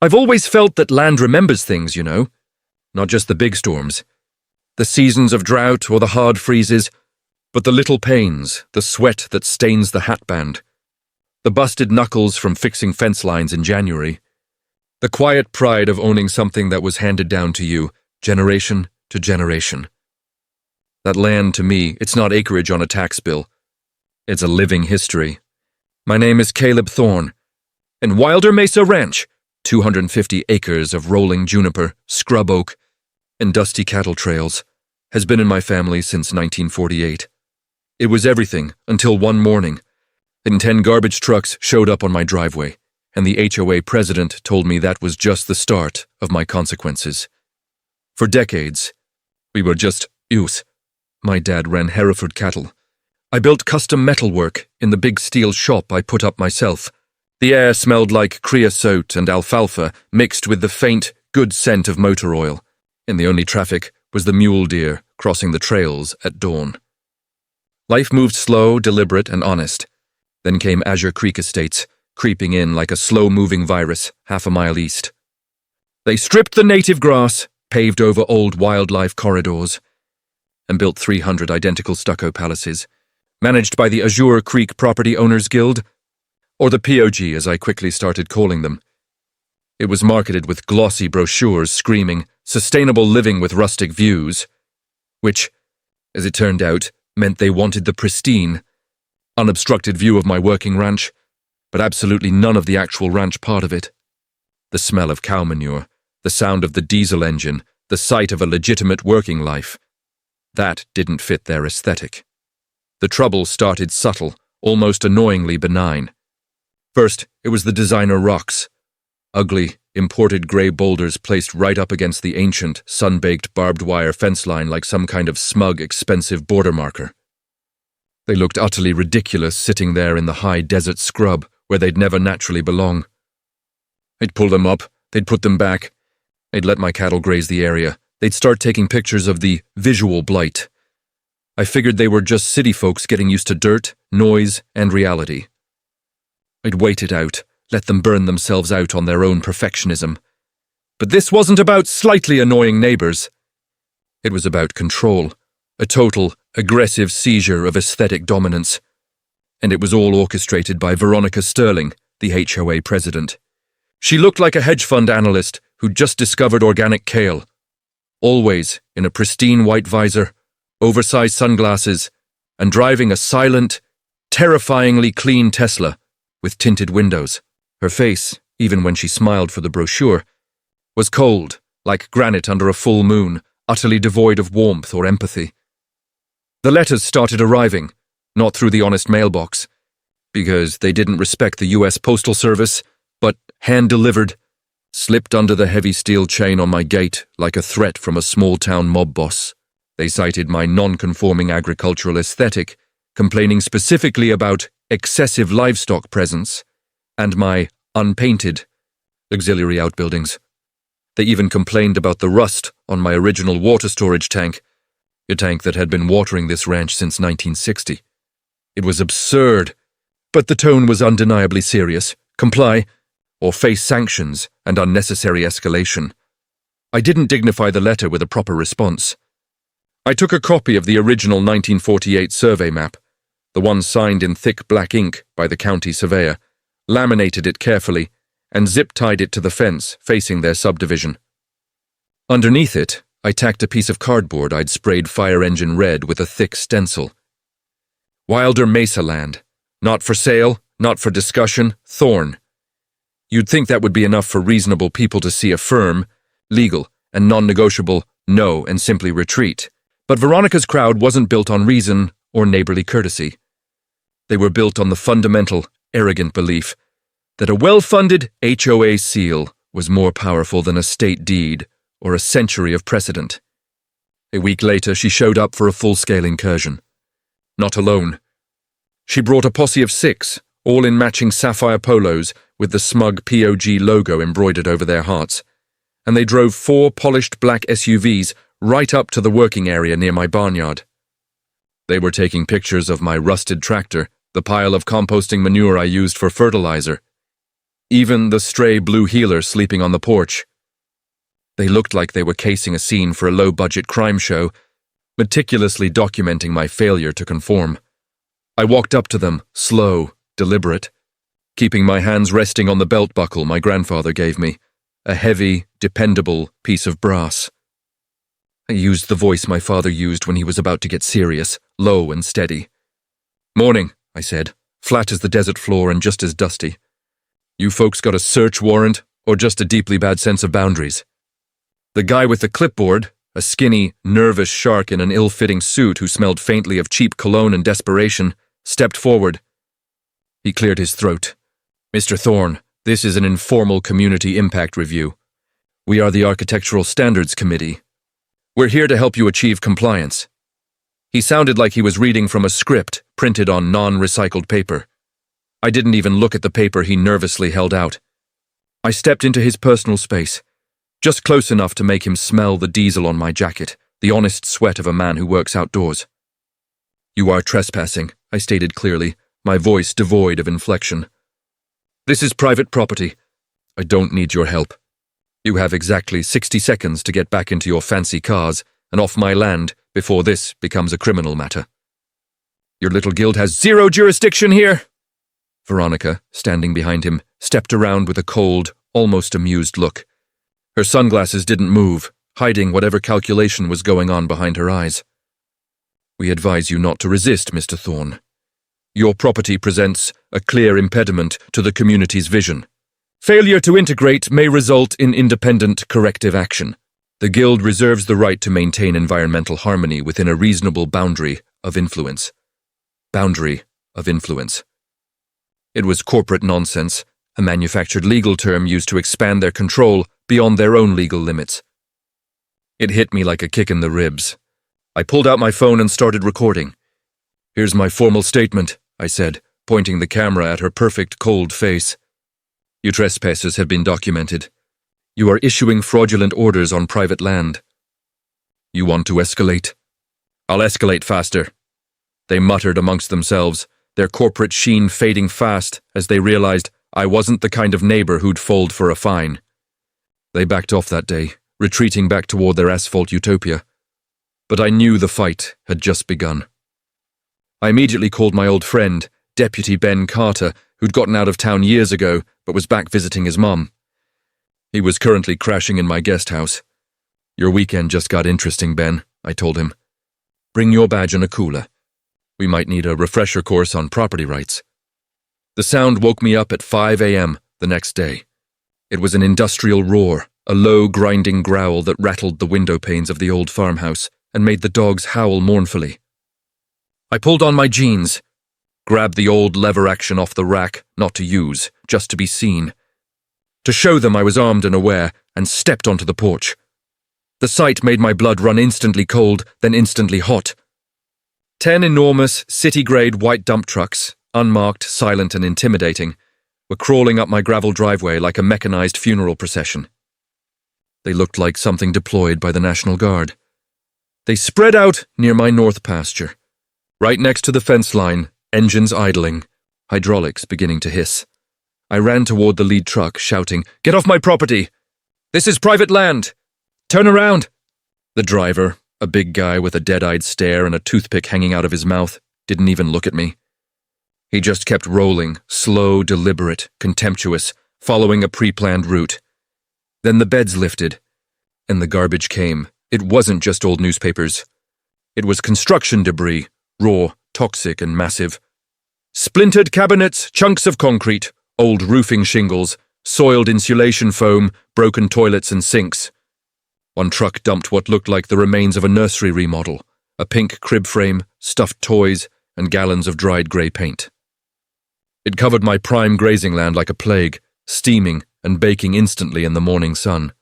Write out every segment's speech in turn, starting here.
I've always felt that land remembers things, you know, not just the big storms, the seasons of drought or the hard freezes, but the little pains, the sweat that stains the hatband, the busted knuckles from fixing fence lines in January, the quiet pride of owning something that was handed down to you, generation to generation. That land, to me, it's not acreage on a tax bill. It's a living history. My name is Caleb Thorne, and Wilder Mesa Ranch, 250 acres of rolling juniper, scrub oak, and dusty cattle trails, has been in my family since 1948. It was everything until one morning, and 10 garbage trucks showed up on my driveway, and the HOA president told me that was just the start of my consequences. For decades, we were just use. My dad ran Hereford cattle. I built custom metalwork in the big steel shop I put up myself. The air smelled like creosote and alfalfa mixed with the faint, good scent of motor oil, and the only traffic was the mule deer crossing the trails at dawn. Life moved slow, deliberate, and honest. Then came Azure Creek Estates, creeping in like a slow-moving virus half a mile east. They stripped the native grass, paved over old wildlife corridors, and built 300 identical stucco palaces, managed by the Azure Creek Property Owners Guild, or the POG as I quickly started calling them. It was marketed with glossy brochures screaming, "Sustainable living with rustic views," which, as it turned out, meant they wanted the pristine, unobstructed view of my working ranch, but absolutely none of the actual ranch part of it. The smell of cow manure, the sound of the diesel engine, the sight of a legitimate working life. That didn't fit their aesthetic. The trouble started subtle, almost annoyingly benign. First, it was the designer rocks. Ugly, imported grey boulders placed right up against the ancient, sun-baked barbed wire fence line like some kind of smug, expensive border marker. They looked utterly ridiculous sitting there in the high desert scrub where they'd never naturally belong. I'd pull them up, they'd put them back. I'd let my cattle graze the area. They'd start taking pictures of the visual blight. I figured they were just city folks getting used to dirt, noise, and reality. I'd wait it out, let them burn themselves out on their own perfectionism. But this wasn't about slightly annoying neighbors. It was about control, a total, aggressive seizure of aesthetic dominance. And it was all orchestrated by Veronica Sterling, the HOA president. She looked like a hedge fund analyst who'd just discovered organic kale. Always in a pristine white visor, oversized sunglasses, and driving a silent, terrifyingly clean Tesla with tinted windows. Her face, even when she smiled for the brochure, was cold, like granite under a full moon, utterly devoid of warmth or empathy. The letters started arriving, not through the honest mailbox, because they didn't respect the US Postal Service, but hand-delivered, slipped under the heavy steel chain on my gate like a threat from a small-town mob boss. They cited my non-conforming agricultural aesthetic, complaining specifically about excessive livestock presence and my unpainted auxiliary outbuildings. They even complained about the rust on my original water storage tank, a tank that had been watering this ranch since 1960. It was absurd, but the tone was undeniably serious. Comply, or face sanctions and unnecessary escalation. I didn't dignify the letter with a proper response. I took a copy of the original 1948 survey map, the one signed in thick black ink by the county surveyor, laminated it carefully, and zip-tied it to the fence facing their subdivision. Underneath it, I tacked a piece of cardboard I'd sprayed fire engine red with a thick stencil. Wilder Mesa Land. Not for sale, not for discussion, Thorne. You'd think that would be enough for reasonable people to see a firm, legal, and non-negotiable no and simply retreat. But Veronica's crowd wasn't built on reason or neighborly courtesy. They were built on the fundamental, arrogant belief that a well-funded HOA seal was more powerful than a state deed or a century of precedent. A week later, she showed up for a full-scale incursion. Not alone. She brought a posse of 6, all in matching sapphire polos with the smug POG logo embroidered over their hearts, and they drove 4 polished black SUVs right up to the working area near my barnyard. They were taking pictures of my rusted tractor, the pile of composting manure I used for fertilizer. even the stray blue heeler sleeping on the porch. They looked like they were casing a scene for a low-budget crime show, meticulously documenting my failure to conform. I walked up to them, slow, deliberate, keeping my hands resting on the belt buckle my grandfather gave me, a heavy, dependable piece of brass. I used the voice my father used when he was about to get serious, low and steady. "Morning," I said, flat as the desert floor and just as dusty. "You folks got a search warrant, or just a deeply bad sense of boundaries?" The guy with the clipboard, a skinny, nervous shark in an ill-fitting suit who smelled faintly of cheap cologne and desperation, stepped forward. He cleared his throat. "Mr. Thorne, this is an informal community impact review. We are the Architectural Standards Committee. We're here to help you achieve compliance." He sounded like he was reading from a script printed on non-recycled paper. I didn't even look at the paper he nervously held out. I stepped into his personal space, just close enough to make him smell the diesel on my jacket, the honest sweat of a man who works outdoors. "You are trespassing," I stated clearly, my voice devoid of inflection. "This is private property. I don't need your help. You have exactly 60 seconds to get back into your fancy cars and off my land before this becomes a criminal matter." "Your little guild has zero jurisdiction here!" Veronica, standing behind him, stepped around with a cold, almost amused look. Her sunglasses didn't move, hiding whatever calculation was going on behind her eyes. "We advise you not to resist, Mr. Thorne. Your property presents a clear impediment to the community's vision. Failure to integrate may result in independent corrective action. The Guild reserves the right to maintain environmental harmony within a reasonable boundary of influence." Boundary of influence. It was corporate nonsense, a manufactured legal term used to expand their control beyond their own legal limits. It hit me like a kick in the ribs. I pulled out my phone and started recording. "Here's my formal statement," I said, pointing the camera at her perfect, cold face. "You trespassers have been documented. You are issuing fraudulent orders on private land. You want to escalate? I'll escalate faster." They muttered amongst themselves, their corporate sheen fading fast as they realized I wasn't the kind of neighbor who'd fold for a fine. They backed off that day, retreating back toward their asphalt utopia. But I knew the fight had just begun. I immediately called my old friend, Deputy Ben Carter, who'd gotten out of town years ago but was back visiting his mum. He was currently crashing in my guest house. "Your weekend just got interesting, Ben," I told him. "Bring your badge and a cooler. We might need a refresher course on property rights." The sound woke me up at 5 a.m. the next day. It was an industrial roar, a low, grinding growl that rattled the window panes of the old farmhouse and made the dogs howl mournfully. I pulled on my jeans, grabbed the old lever action off the rack, not to use, just to be seen. To show them I was armed and aware, and stepped onto the porch. The sight made my blood run instantly cold, then instantly hot. 10 enormous, city-grade white dump trucks, unmarked, silent and intimidating, were crawling up my gravel driveway like a mechanized funeral procession. They looked like something deployed by the National Guard. They spread out near my north pasture, right next to the fence line, engines idling, hydraulics beginning to hiss. I ran toward the lead truck, shouting, "Get off my property! This is private land! Turn around!" The driver, a big guy with a dead-eyed stare and a toothpick hanging out of his mouth, didn't even look at me. He just kept rolling, slow, deliberate, contemptuous, following a pre-planned route. Then the beds lifted, and the garbage came. It wasn't just old newspapers. It was construction debris, raw, toxic, and massive. Splintered cabinets, chunks of concrete, old roofing shingles, soiled insulation foam, broken toilets and sinks. One truck dumped what looked like the remains of a nursery remodel, a pink crib frame, stuffed toys, and gallons of dried grey paint. It covered my prime grazing land like a plague, steaming and baking instantly in the morning sun.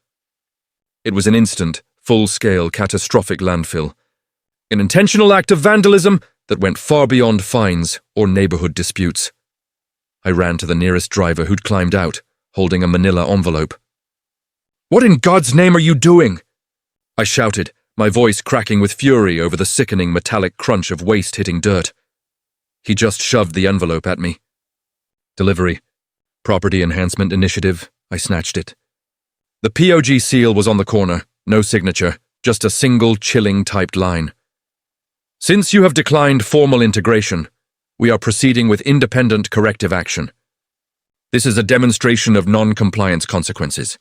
It was an instant, full-scale, catastrophic landfill, an intentional act of vandalism that went far beyond fines or neighborhood disputes. I ran to the nearest driver who'd climbed out, holding a manila envelope. "What in God's name are you doing?" I shouted, my voice cracking with fury over the sickening metallic crunch of waste hitting dirt. He just shoved the envelope at me. "Delivery. Property Enhancement Initiative. I snatched it. The POG seal was on the corner, no signature, just a single chilling typed line. Since you have declined formal integration, we are proceeding with independent corrective action. This is a demonstration of non-compliance consequences.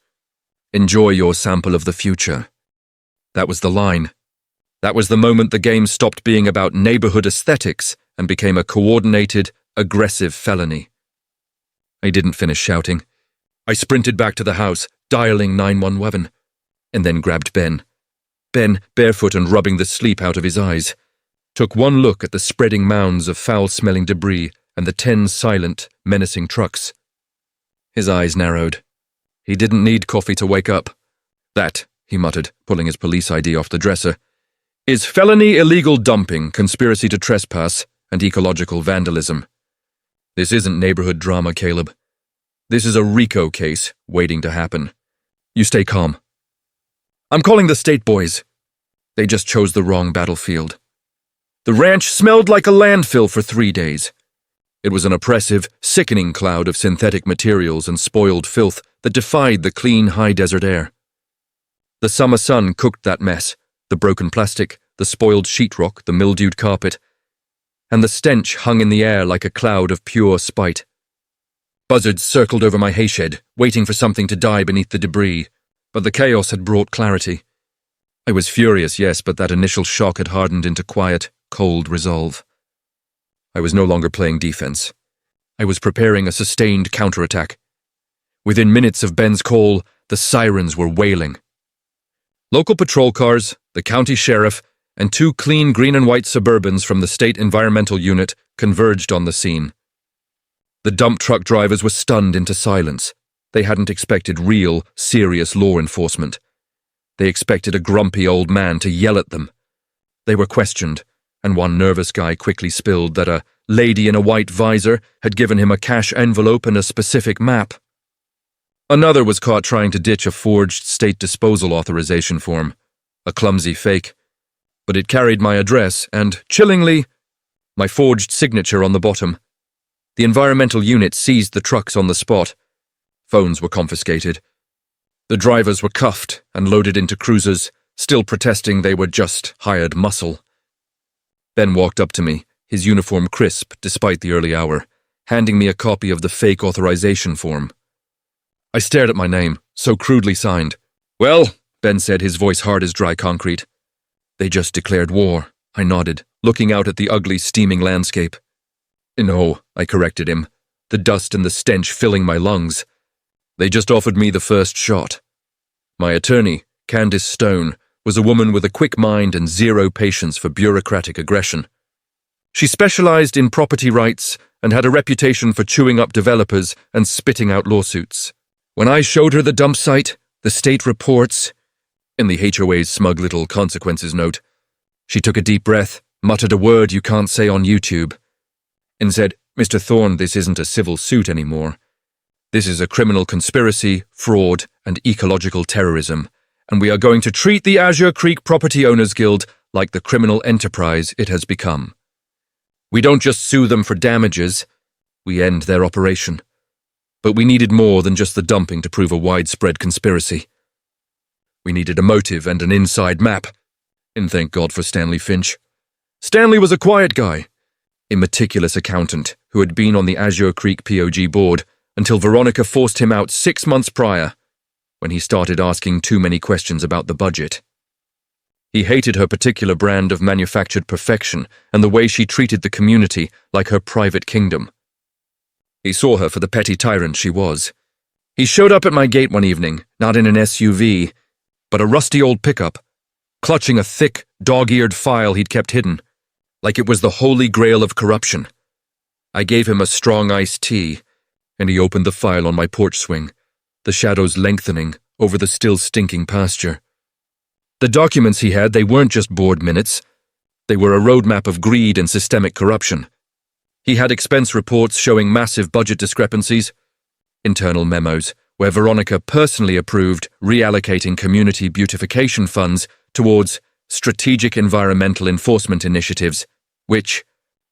Enjoy your sample of the future. That was the line. That was the moment the game stopped being about neighborhood aesthetics and became a coordinated, aggressive felony. I didn't finish shouting. I sprinted back to the house, dialing 911, and then grabbed Ben. Ben, barefoot and rubbing the sleep out of his eyes, took one look at the spreading mounds of foul-smelling debris and the 10 silent, menacing trucks. His eyes narrowed. He didn't need coffee to wake up. That, he muttered, pulling his police ID off the dresser, is felony illegal dumping, conspiracy to trespass, and ecological vandalism. This isn't neighborhood drama, Caleb. This is a RICO case waiting to happen. You stay calm. I'm calling the state boys. They just chose the wrong battlefield. The ranch smelled like a landfill for 3 days. It was an oppressive, sickening cloud of synthetic materials and spoiled filth that defied the clean, high desert air. The summer sun cooked that mess, the broken plastic, the spoiled sheetrock, the mildewed carpet, and the stench hung in the air like a cloud of pure spite. Buzzards circled over my hayshed, waiting for something to die beneath the debris, but the chaos had brought clarity. I was furious, yes, but that initial shock had hardened into quiet, cold resolve. I was no longer playing defense. I was preparing a sustained counterattack. Within minutes of Ben's call, the sirens were wailing. Local patrol cars, the county sheriff, and 2 clean green and white Suburbans from the state environmental unit converged on the scene. The dump truck drivers were stunned into silence. They hadn't expected real, serious law enforcement. They expected a grumpy old man to yell at them. They were questioned, and one nervous guy quickly spilled that a lady in a white visor had given him a cash envelope and a specific map. Another was caught trying to ditch a forged state disposal authorization form, a clumsy fake, but it carried my address and, chillingly, my forged signature on the bottom. The environmental unit seized the trucks on the spot. Phones were confiscated. The drivers were cuffed and loaded into cruisers, still protesting they were just hired muscle. Ben walked up to me, his uniform crisp despite the early hour, handing me a copy of the fake authorization form. I stared at my name, so crudely signed. Well, Ben said, his voice hard as dry concrete. They just declared war, I nodded, looking out at the ugly, steaming landscape. No, I corrected him, the dust and the stench filling my lungs. They just offered me the first shot. My attorney, Candace Stone, was a woman with a quick mind and zero patience for bureaucratic aggression. She specialized in property rights and had a reputation for chewing up developers and spitting out lawsuits. When I showed her the dump site, the state reports, in the HOA's smug little consequences note, she took a deep breath, muttered a word you can't say on YouTube, and said, Mr. Thorne, this isn't a civil suit anymore. This is a criminal conspiracy, fraud, and ecological terrorism, and we are going to treat the Azure Creek Property Owners Guild like the criminal enterprise it has become. We don't just sue them for damages, we end their operation. But we needed more than just the dumping to prove a widespread conspiracy. We needed a motive and an inside map, and thank God for Stanley Finch. Stanley was a quiet guy, a meticulous accountant who had been on the Azure Creek POG board until Veronica forced him out 6 months prior, when he started asking too many questions about the budget. He hated her particular brand of manufactured perfection and the way she treated the community like her private kingdom. He saw her for the petty tyrant she was. He showed up at my gate one evening, not in an SUV, but a rusty old pickup, clutching a thick, dog-eared file he'd kept hidden, like it was the holy grail of corruption. I gave him a strong iced tea, and he opened the file on my porch swing, the shadows lengthening over the still stinking pasture. The documents he had, they weren't just board minutes. They were a roadmap of greed and systemic corruption. He had expense reports showing massive budget discrepancies, internal memos where Veronica personally approved reallocating community beautification funds towards strategic environmental enforcement initiatives, which,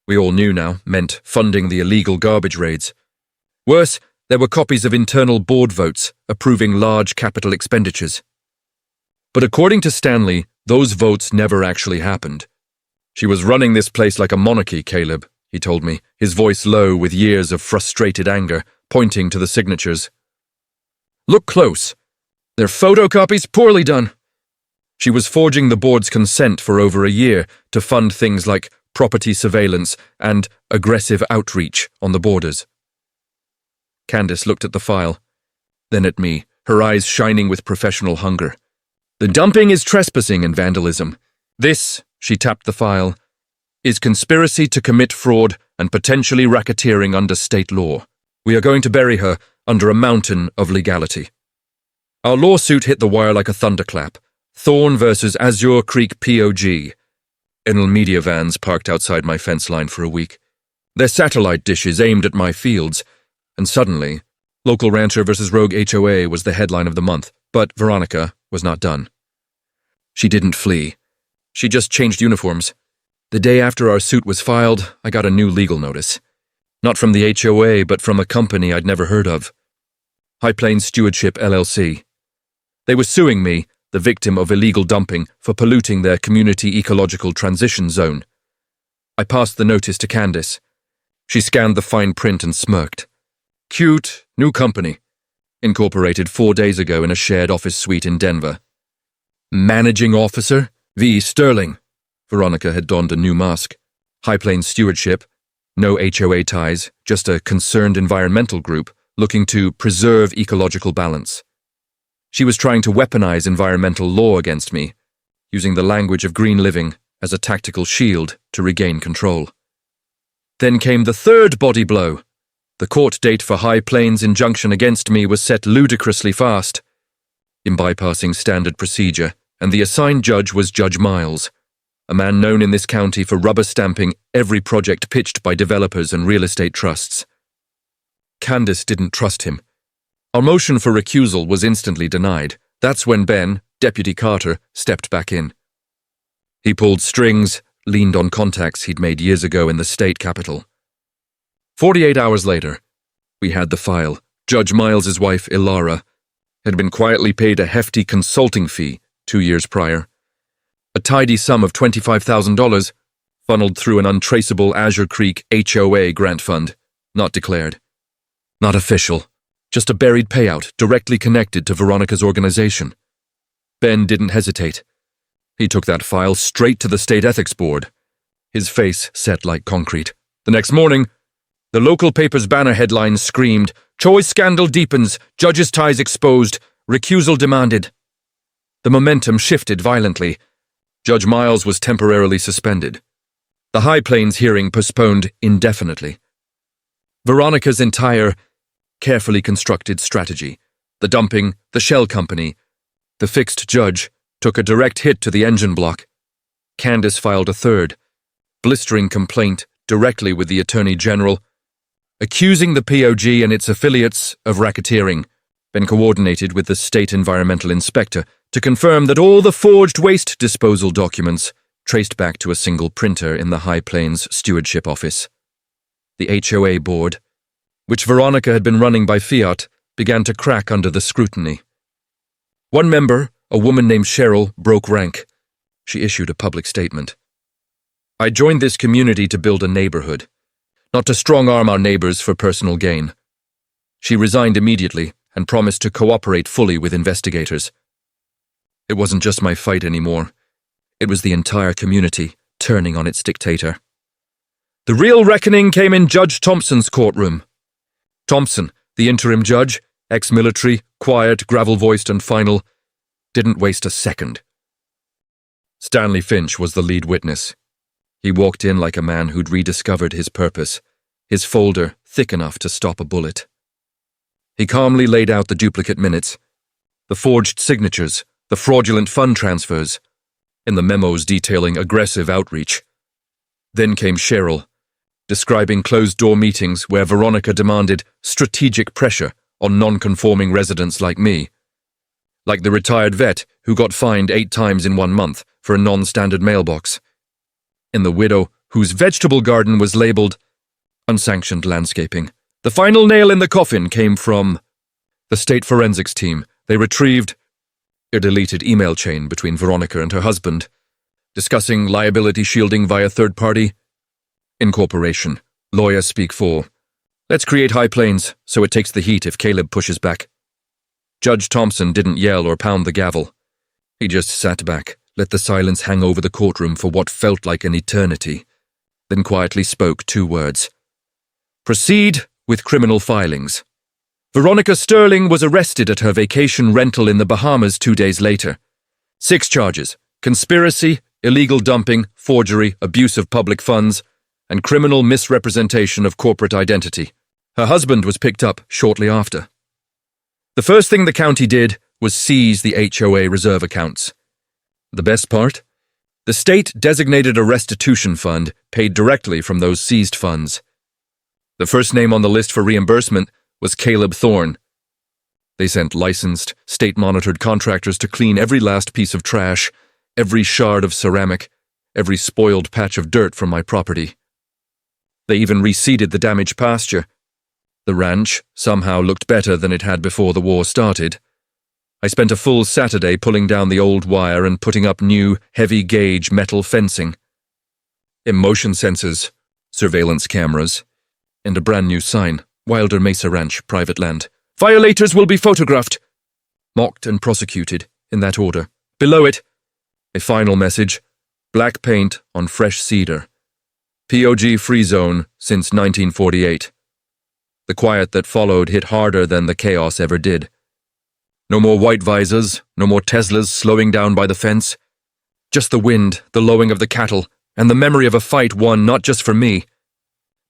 we all knew now, meant funding the illegal garbage raids. Worse, There were copies of internal board votes approving large capital expenditures. But according to Stanley, those votes never actually happened. She was running this place like a monarchy, Caleb, he told me, his voice low with years of frustrated anger, pointing to the signatures. Look close. They're photocopies poorly done. She was forging the board's consent for over a year to fund things like property surveillance and aggressive outreach on the borders. Candace looked at the file, then at me, her eyes shining with professional hunger. The dumping is trespassing and vandalism. This, she tapped the file, is conspiracy to commit fraud and potentially racketeering under state law. We are going to bury her under a mountain of legality. Our lawsuit hit the wire like a thunderclap. Thorne versus Azure Creek POG. Enel media vans parked outside my fence line for a week. Their satellite dishes aimed at my fields, and suddenly, Local Rancher versus Rogue HOA was the headline of the month, but Veronica was not done. She didn't flee. She just changed uniforms. The day after our suit was filed, I got a new legal notice. Not from the HOA, but from a company I'd never heard of. High Plains Stewardship LLC. They were suing me, the victim of illegal dumping, for polluting their community ecological transition zone. I passed the notice to Candace. She scanned the fine print and smirked. Cute, new company. Incorporated 4 days ago in a shared office suite in Denver. Managing Officer V. Sterling. Veronica had donned a new mask. High Plains Stewardship. No HOA ties, just a concerned environmental group looking to preserve ecological balance. She was trying to weaponize environmental law against me, using the language of green living as a tactical shield to regain control. Then came the third body blow. The court date for High Plains' injunction against me was set ludicrously fast, in bypassing standard procedure, and the assigned judge was Judge Miles, a man known in this county for rubber stamping every project pitched by developers and real estate trusts. Candace didn't trust him. Our motion for recusal was instantly denied. That's when Ben, Deputy Carter, stepped back in. He pulled strings, leaned on contacts he'd made years ago in the state capital. 48 hours later, we had the file. Judge Miles's wife, Ilara, had been quietly paid a hefty consulting fee 2 years prior. A tidy sum of $25,000 funneled through an untraceable Azure Creek HOA grant fund, not declared. Not official. Just a buried payout directly connected to Veronica's organization. Ben didn't hesitate. He took that file straight to the State Ethics Board, his face set like concrete. The next morning, the local paper's banner headline screamed, "Choice scandal deepens, judges' ties exposed, recusal demanded." The momentum shifted violently. Judge Miles was temporarily suspended. The High Plains hearing postponed indefinitely. Veronica's entire carefully constructed strategy, the dumping, the shell company, the fixed judge, took a direct hit to the engine block. Candace filed a third, blistering complaint directly with the Attorney General, accusing the POG and its affiliates of racketeering, then coordinated with the State Environmental Inspector to confirm that all the forged waste disposal documents traced back to a single printer in the High Plains Stewardship Office. The HOA board, which Veronica had been running by fiat, began to crack under the scrutiny. One member, a woman named Cheryl, broke rank. She issued a public statement. "I joined this community to build a neighborhood, not to strong-arm our neighbors for personal gain." She resigned immediately and promised to cooperate fully with investigators. It wasn't just my fight anymore. It was the entire community turning on its dictator. The real reckoning came in Judge Thompson's courtroom. Thompson, the interim judge, ex-military, quiet, gravel-voiced and final, didn't waste a second. Stanley Finch was the lead witness. He walked in like a man who'd rediscovered his purpose, his folder thick enough to stop a bullet. He calmly laid out the duplicate minutes, the forged signatures, the fraudulent fund transfers, and the memos detailing aggressive outreach. Then came Cheryl, describing closed-door meetings where Veronica demanded strategic pressure on non-conforming residents like me, like the retired vet who got fined 8 times in 1 month for a non-standard mailbox, and the widow whose vegetable garden was labeled unsanctioned landscaping, The final nail in the coffin came from the state forensics team. They retrieved a deleted email chain between Veronica and her husband, discussing liability shielding via third party. Incorporation. Lawyers speak for. Let's create high plains so it takes the heat if Caleb pushes back. Judge Thompson didn't yell or pound the gavel. He just sat back, let the silence hang over the courtroom for what felt like an eternity, then quietly spoke 2 words. Proceed with criminal filings. Veronica Sterling was arrested at her vacation rental in the Bahamas 2 days later. 6 charges: conspiracy, illegal dumping, forgery, abuse of public funds, and criminal misrepresentation of corporate identity. Her husband was picked up shortly after. The first thing the county did was seize the HOA reserve accounts. The best part? The state designated a restitution fund paid directly from those seized funds. The first name on the list for reimbursement was Caleb Thorne. They sent licensed, state-monitored contractors to clean every last piece of trash, every shard of ceramic, every spoiled patch of dirt from my property. They even reseeded the damaged pasture. The ranch somehow looked better than it had before the war started. I spent a full Saturday pulling down the old wire and putting up new, heavy-gauge metal fencing. Motion sensors, surveillance cameras, and a brand new sign, Wilder Mesa Ranch, private land. Violators will be photographed, mocked and prosecuted, in that order. Below it, a final message, black paint on fresh cedar. POG free zone since 1948. The quiet that followed hit harder than the chaos ever did. No more white visors, no more Teslas slowing down by the fence. Just the wind, the lowing of the cattle, and the memory of a fight won not just for me,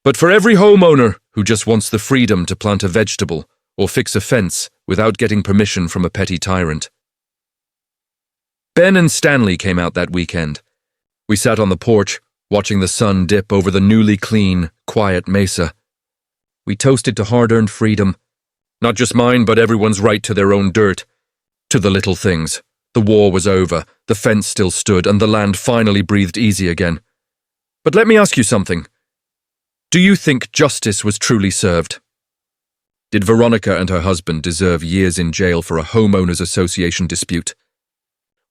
but for every homeowner who just wants the freedom to plant a vegetable or fix a fence without getting permission from a petty tyrant. Ben and Stanley came out that weekend. We sat on the porch, watching the sun dip over the newly clean, quiet mesa. We toasted to hard-earned freedom. Not just mine, but everyone's right to their own dirt. To the little things. The war was over, the fence still stood, and the land finally breathed easy again. But let me ask you something. Do you think justice was truly served? Did Veronica and her husband deserve years in jail for a homeowners association dispute?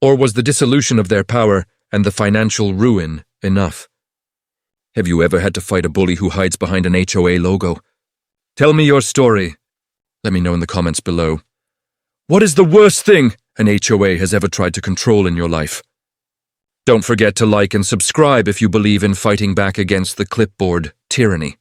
Or was the dissolution of their power and the financial ruin enough? Have you ever had to fight a bully who hides behind an HOA logo? Tell me your story. Let me know in the comments below. What is the worst thing an HOA has ever tried to control in your life? Don't forget to like and subscribe if you believe in fighting back against the clipboard tyranny.